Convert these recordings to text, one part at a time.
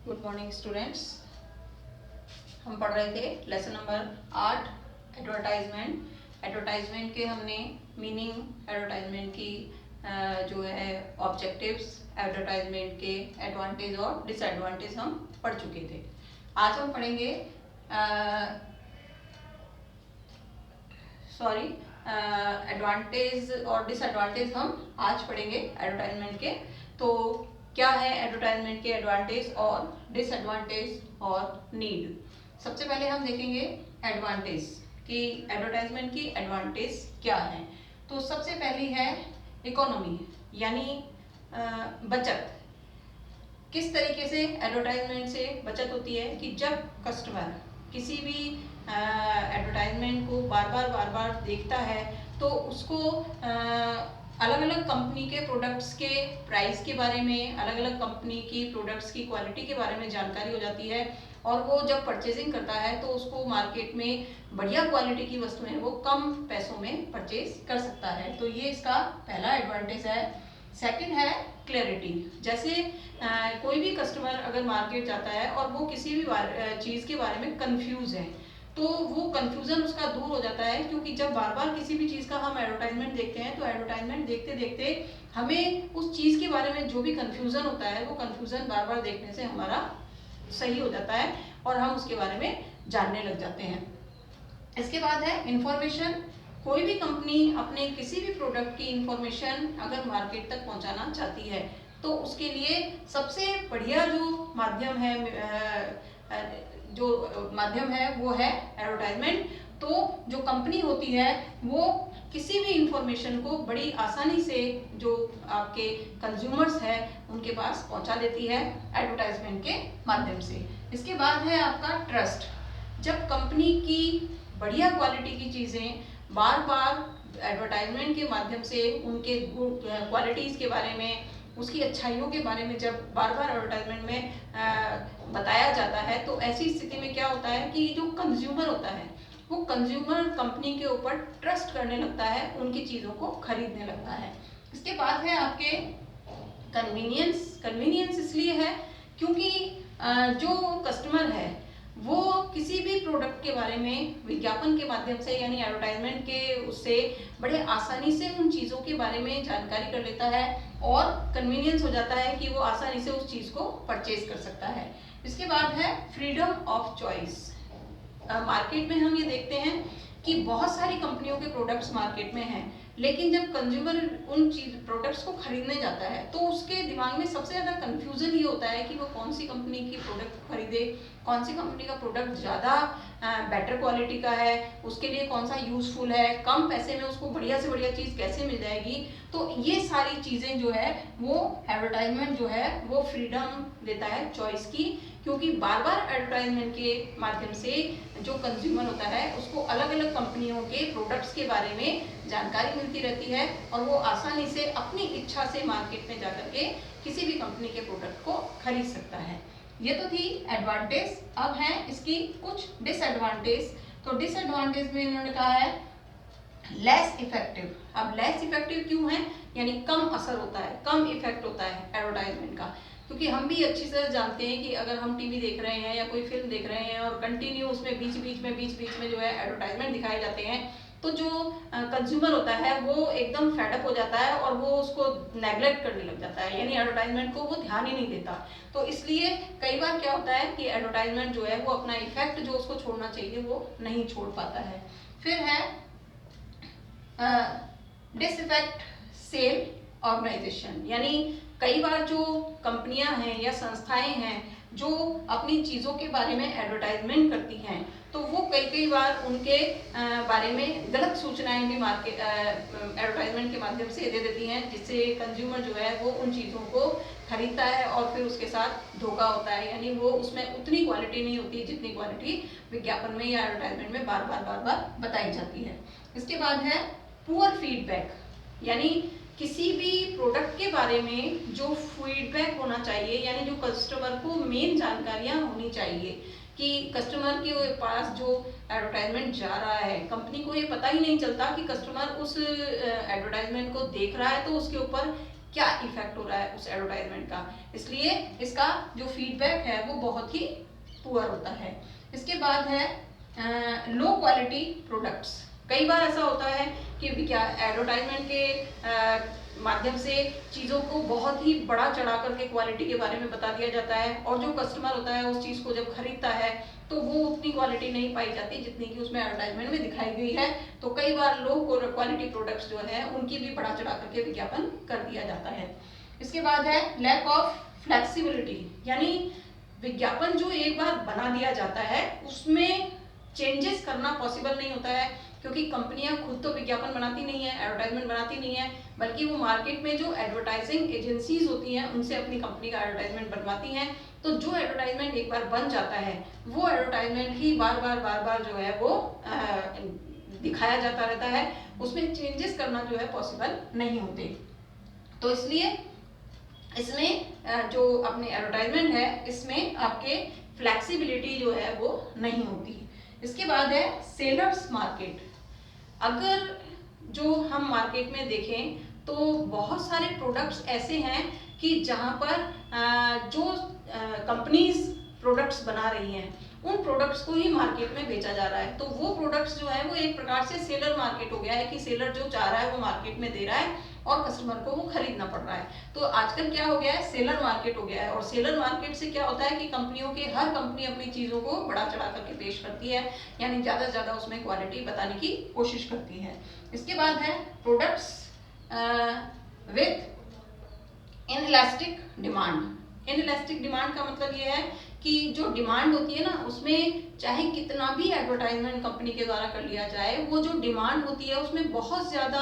Good morning students. हम पढ़ रहे थे लेसन नंबर 8 एडवर्टाइजमेंट। एडवर्टाइजमेंट के हमने मीनिंग, एडवर्टाइजमेंट की जो है ऑब्जेक्टिव्स, एडवर्टाइजमेंट के एडवांटेज और डिसएडवांटेज हम पढ़ चुके थे। आज हम पढ़ेंगे एडवांटेज और डिसएडवांटेज हम आज पढ़ेंगे एडवर्टाइजमेंट के। तो क्या है एडवर्टाइजमेंट के एडवांटेज और डिसएडवांटेज और नीड। सबसे पहले हम देखेंगे एडवांटेज कि एडवर्टाइजमेंट की एडवांटेज क्या है। तो सबसे पहली है इकोनॉमी, यानी बचत। किस तरीके से एडवर्टाइजमेंट से बचत होती है कि जब कस्टमर किसी भी एडवर्टाइजमेंट को बार बार देखता है तो उसको अलग अलग कंपनी के प्रोडक्ट्स के प्राइस के बारे में, अलग अलग कंपनी की प्रोडक्ट्स की क्वालिटी के बारे में जानकारी हो जाती है और वो जब परचेजिंग करता है तो उसको मार्केट में बढ़िया क्वालिटी की वस्तुएं वो कम पैसों में परचेज कर सकता है। तो ये इसका पहला एडवांटेज है। सेकंड है क्लैरिटी। जैसे कोई भी कस्टमर अगर मार्केट जाता है और वो किसी भी चीज़ के बारे में कंफ्यूज है तो वो कंफ्यूजन उसका दूर हो जाता है, क्योंकि जब बार बार किसी भी चीज़ का हम एडवर्टाइजमेंट देखते हैं तो एडवर्टाइजमेंट देखते देखते हमें उस चीज़ के बारे में जो भी कंफ्यूजन होता है वो कंफ्यूजन बार बार देखने से हमारा सही हो जाता है और हम उसके बारे में जानने लग जाते हैं। इसके बाद है इंफॉर्मेशन। कोई भी कंपनी अपने किसी भी प्रोडक्ट की इंफॉर्मेशन अगर मार्केट तक पहुंचाना चाहती है तो उसके लिए सबसे बढ़िया जो माध्यम है वो है एडवर्टाइजमेंट। तो जो कंपनी होती है वो किसी भी इंफॉर्मेशन को बड़ी आसानी से जो आपके कंज्यूमर्स है उनके पास पहुंचा देती है एडवर्टाइजमेंट के माध्यम से। इसके बाद है आपका ट्रस्ट। जब कंपनी की बढ़िया क्वालिटी की चीज़ें बार बार एडवर्टाइजमेंट के माध्यम से उनके क्वालिटीज़ के बारे में, उसकी अच्छाइयों के बारे में जब बार बार एडवर्टाइजमेंट में बताया जाता है तो ऐसी स्थिति में क्या होता है कि जो कंज्यूमर होता है वो कंज्यूमर कंपनी के ऊपर ट्रस्ट करने लगता है, उनकी चीज़ों को खरीदने लगता है। इसके बाद है आपके कन्वीनियंस। कन्वीनियंस इसलिए है क्योंकि जो कस्टमर है वो किसी भी प्रोडक्ट के बारे में विज्ञापन के माध्यम से यानी एडवर्टाइजमेंट के उससे बड़े आसानी से उन चीज़ों के बारे में जानकारी कर लेता है और कन्वीनियंस हो जाता है कि वो आसानी से उस चीज़ को परचेज कर सकता है। इसके बाद है फ्रीडम ऑफ चॉइस। मार्केट में हम ये देखते हैं कि बहुत सारी कंपनियों के प्रोडक्ट्स मार्केट में हैं, लेकिन जब कंज्यूमर उन प्रोडक्ट्स को खरीदने जाता है तो उसके दिमाग में सबसे ज़्यादा कंफ्यूजन ये होता है कि वो कौन सी कंपनी की प्रोडक्ट खरीदे, कौन सी कंपनी का प्रोडक्ट ज़्यादा बेटर क्वालिटी का है, उसके लिए कौन सा यूज़फुल है, कम पैसे में उसको बढ़िया से बढ़िया चीज़ कैसे मिल जाएगी। तो ये सारी चीज़ें जो है वो एडवर्टाइजमेंट जो है वो फ्रीडम देता है चॉइस की, क्योंकि बार बार एडवर्टाइजमेंट के माध्यम से जो कंज्यूमर होता है उसको अलग अलग कंपनियों के प्रोडक्ट्स के बारे में जानकारी मिलती रहती है और वो आसानी से अपनी इच्छा से मार्केट में जाकर के किसी भी कंपनी के प्रोडक्ट को खरीद सकता है। ये तो थी एडवांटेज। अब है इसकी कुछ डिसएडवांटेज। तो डिसएडवांटेज में इन्होंने कहा है लेस इफेक्टिव। अब लेस इफेक्टिव क्यों है, यानी कम असर होता है, कम इफेक्ट होता है एडवर्टाइजमेंट का। क्योंकि हम भी अच्छी तरह जानते हैं कि अगर हम टीवी देख रहे हैं या कोई फिल्म देख रहे हैं और कंटिन्यू उसमें बीच बीच में जो है एडवर्टाइजमेंट दिखाए जाते हैं तो जो कंज्यूमर होता है वो एकदम फेडअप हो जाता है और वो उसको नेग्लेक्ट करने लग जाता है, यानी एडवर्टाइजमेंट को वो ध्यान ही नहीं देता। तो इसलिए कई बार क्या होता है कि एडवर्टाइजमेंट जो है वो अपना इफेक्ट जो उसको छोड़ना चाहिए वो नहीं छोड़ पाता है। फिर है डिसइफेक्ट सेल ऑर्गेनाइजेशन, यानी कई बार जो कंपनियां हैं या संस्थाएं हैं जो अपनी चीज़ों के बारे में एडवर्टाइजमेंट करती हैं तो वो कई बार उनके बारे में गलत सूचनाएं भी मार्केट एडवर्टाइजमेंट के माध्यम से दे देती हैं, जिससे कंज्यूमर जो है वो उन चीज़ों को खरीदता है और फिर उसके साथ धोखा होता है, यानी वो उसमें उतनी क्वालिटी नहीं होती जितनी क्वालिटी विज्ञापन में या एडवर्टाइजमेंट में बार बार बताई जाती है। इसके बाद है पुअर फीडबैक, यानी किसी भी प्रोडक्ट के बारे में जो फीडबैक होना चाहिए, यानी जो कस्टमर को मेन जानकारियां होनी चाहिए कि कस्टमर के पास जो एडवर्टाइजमेंट जा रहा है, कंपनी को ये पता ही नहीं चलता कि कस्टमर उस एडवर्टाइजमेंट को देख रहा है तो उसके ऊपर क्या इफेक्ट हो रहा है उस एडवर्टाइजमेंट का, इसलिए इसका जो फीडबैक है वो बहुत ही पुअर होता है। इसके बाद है लो क्वालिटी प्रोडक्ट्स। कई बार ऐसा होता है कि क्या एडवर्टाइजमेंट के माध्यम से चीज़ों को बहुत ही बढ़ा चढ़ा करके क्वालिटी के बारे में बता दिया जाता है, और जो कस्टमर होता है उस चीज़ को जब खरीदता है तो वो उतनी क्वालिटी नहीं पाई जाती जितनी कि उसमें एडवर्टाइजमेंट में दिखाई गई है। तो कई बार लो क्वालिटी प्रोडक्ट्स जो है उनकी भी बढ़ा चढ़ा करके विज्ञापन कर दिया जाता है। इसके बाद है लैक ऑफ फ्लेक्सिबिलिटी, यानी विज्ञापन जो एक बार बना दिया जाता है उसमें चेंजेस करना पॉसिबल नहीं होता है, क्योंकि कंपनियां खुद तो विज्ञापन बनाती नहीं है, एडवर्टाइजमेंट बनाती नहीं है, बल्कि वो मार्केट में जो एडवर्टाइजिंग एजेंसीज होती हैं उनसे अपनी कंपनी का एडवर्टाइजमेंट बनवाती हैं। तो जो एडवर्टाइजमेंट एक बार बन जाता है वो एडवर्टाइजमेंट ही बार बार जो है वो दिखाया जाता रहता है, उसमें चेंजेस करना जो है पॉसिबल नहीं होते। तो इसलिए इसमें जो अपने एडवर्टाइजमेंट है इसमें आपके फ्लेक्सिबिलिटी जो है वो नहीं होती। इसके बाद है सेलर्स मार्केट। अगर जो हम मार्केट में देखें तो बहुत सारे प्रोडक्ट्स ऐसे हैं कि जहां पर जो कंपनीज प्रोडक्ट्स बना रही हैं उन प्रोडक्ट्स को ही मार्केट में बेचा जा रहा है। तो वो प्रोडक्ट्स जो है वो एक प्रकार से सेलर मार्केट हो गया है कि सेलर जो चाह रहा है वो मार्केट में दे रहा है और कस्टमर को वो खरीदना पड़ रहा है। तो आजकल क्या हो गया है, सेलर मार्केट हो गया है। और सेलर मार्केट से क्या होता है कि कंपनियों के हर कंपनी अपनी चीज़ों को बढ़ा चढ़ा करके पेश करती है, यानी ज़्यादा से ज़्यादा उसमें क्वालिटी बताने की कोशिश करती है। इसके बाद है products with inelastic demand. Inelastic demand का मतलब ये है कि जो डिमांड होती है ना उसमें चाहे कितना भी एडवर्टाइजमेंट कंपनी के द्वारा कर लिया जाए, वो जो डिमांड होती है उसमें बहुत ज़्यादा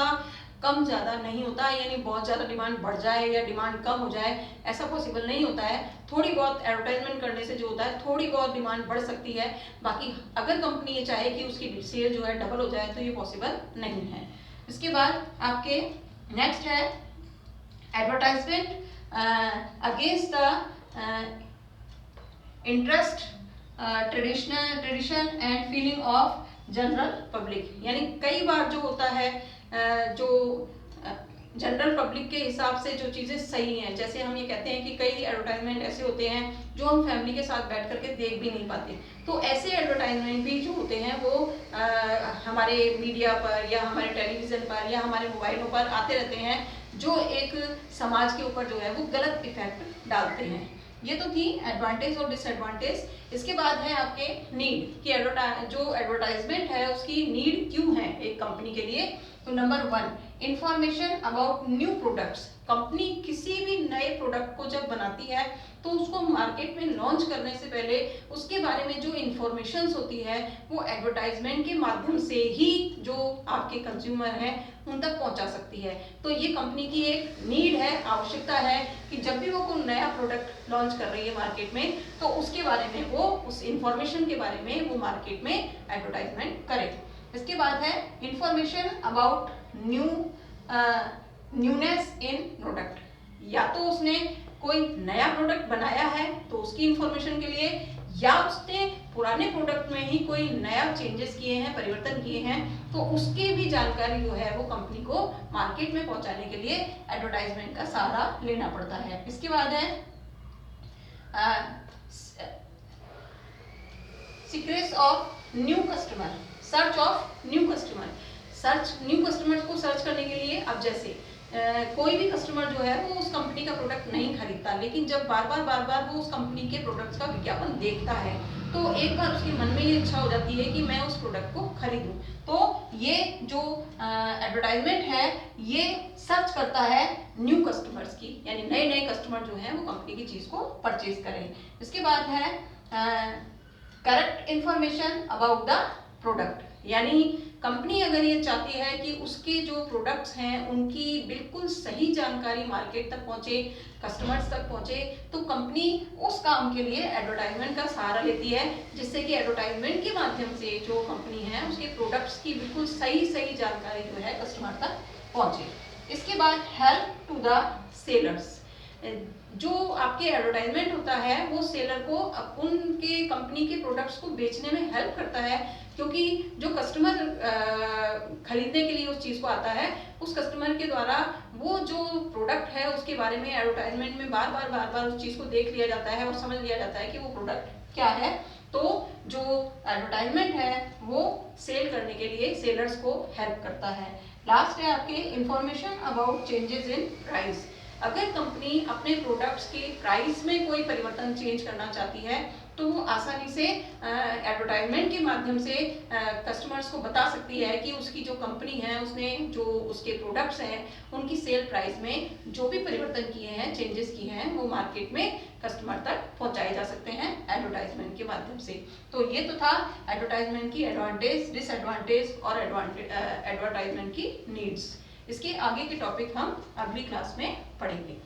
कम ज़्यादा नहीं होता, यानी बहुत ज़्यादा डिमांड बढ़ जाए या डिमांड कम हो जाए ऐसा पॉसिबल नहीं होता है। थोड़ी बहुत एडवर्टाइजमेंट करने से जो होता है थोड़ी बहुत डिमांड बढ़ सकती है, बाकी अगर कंपनी ये चाहे कि उसकी सेल जो है डबल हो जाए तो ये पॉसिबल नहीं है। इसके बाद आपके नेक्स्ट है advertisement against the interest tradition and feeling of general public. यानी कई बार जो होता है जो जनरल पब्लिक के हिसाब से जो चीज़ें सही हैं, जैसे हम ये कहते हैं कि कई एडवर्टाइजमेंट ऐसे होते हैं जो हम फैमिली के साथ बैठ करके देख भी नहीं पाते, तो ऐसे एडवर्टाइजमेंट भी जो होते हैं वो हमारे मीडिया पर या हमारे टेलीविज़न पर या हमारे मोबाइलों पर आते रहते हैं, जो एक समाज के ऊपर जो है वो गलत इफेक्ट डालते हैं। ये तो थी एडवांटेज और डिसएडवांटेज। इसके बाद है आपके नीड कि जो एडवर्टाइजमेंट है उसकी नीड क्यों है एक कंपनी के लिए। तो number 1 information about new products. Company किसी भी नए प्रोडक्ट को जब बनाती है तो उसको मार्केट में लॉन्च करने से पहले उसके बारे में जो इंफॉर्मेशन होती है वो एडवर्टाइजमेंट के माध्यम से ही जो आपके कंज्यूमर हैं उन तक पहुंचा सकती है। तो ये कंपनी की एक नीड है, आवश्यकता है कि जब भी वो कोई नया प्रोडक्ट लॉन्च कर रही है मार्केट में तो उसके बारे में वो उस इंफॉर्मेशन के बारे में वो मार्केट में एडवर्टाइजमेंट करे। इसके बाद है information about newness in product. या तो उसने कोई नया प्रोडक्ट बनाया है तो उसकी इंफॉर्मेशन के लिए, या उसने पुराने प्रोडक्ट में ही कोई नया चेंजेस किए हैं, परिवर्तन किए हैं, तो उसकी भी जानकारी जो है वो कंपनी को मार्केट में पहुंचाने के लिए एडवर्टाइजमेंट का सहारा लेना पड़ता है। इसके बाद है secrets of new customer, search of new customer. New customer को सर्च करने के लिए, अब जैसे कोई भी कस्टमर जो है वो उस कंपनी का प्रोडक्ट नहीं खरीदता, लेकिन जब बार बार वो उस कंपनी के प्रोडक्ट्स का विज्ञापन देखता है तो एक बार उसके मन में ये इच्छा हो जाती है कि मैं उस प्रोडक्ट को खरीदूं। तो ये जो एडवर्टाइजमेंट है ये सर्च करता है न्यू कस्टमर्स की, यानी नए कस्टमर जो है वो कंपनी की चीज़ को परचेज करें। इसके बाद है correct information about the product, यानी कंपनी अगर ये चाहती है कि उसके जो प्रोडक्ट्स हैं उनकी बिल्कुल सही जानकारी मार्केट तक पहुंचे, कस्टमर्स तक पहुंचे, तो कंपनी उस काम के लिए एडवर्टाइजमेंट का सहारा लेती है, जिससे कि एडवर्टाइजमेंट के माध्यम से जो कंपनी है उसके प्रोडक्ट्स की बिल्कुल सही जानकारी जो है कस्टमर तक पहुंचे। इसके बाद हेल्प टू द सेलर्स, जो आपके एडवर्टाइजमेंट होता है वो सेलर को उनके कंपनी के प्रोडक्ट्स को बेचने में हेल्प करता है, क्योंकि जो कस्टमर खरीदने के लिए उस चीज़ को आता है, उस कस्टमर के द्वारा वो जो प्रोडक्ट है उसके बारे में एडवर्टाइजमेंट में बार बार उस चीज़ को देख लिया जाता है और समझ लिया जाता है कि वो प्रोडक्ट क्या है। तो जो एडवर्टाइजमेंट है वो सेल करने के लिए सेलर्स को हेल्प करता है। लास्ट है आपके information about changes in price. अगर कंपनी अपने प्रोडक्ट्स के प्राइस में कोई परिवर्तन चेंज करना चाहती है तो वो आसानी से एडवर्टाइजमेंट के माध्यम से कस्टमर्स को बता सकती है कि उसकी जो कंपनी है उसने जो उसके प्रोडक्ट्स हैं उनकी सेल प्राइस में जो भी परिवर्तन किए हैं, चेंजेस किए हैं, वो मार्केट में कस्टमर तक पहुंचाए जा सकते हैं एडवर्टाइजमेंट के माध्यम से। तो ये तो था एडवर्टाइजमेंट की एडवांटेज, डिसएडवांटेज और एडवर्टाइजमेंट की नीड्स। इसके आगे के टॉपिक हम अगली क्लास में पढ़ेंगे।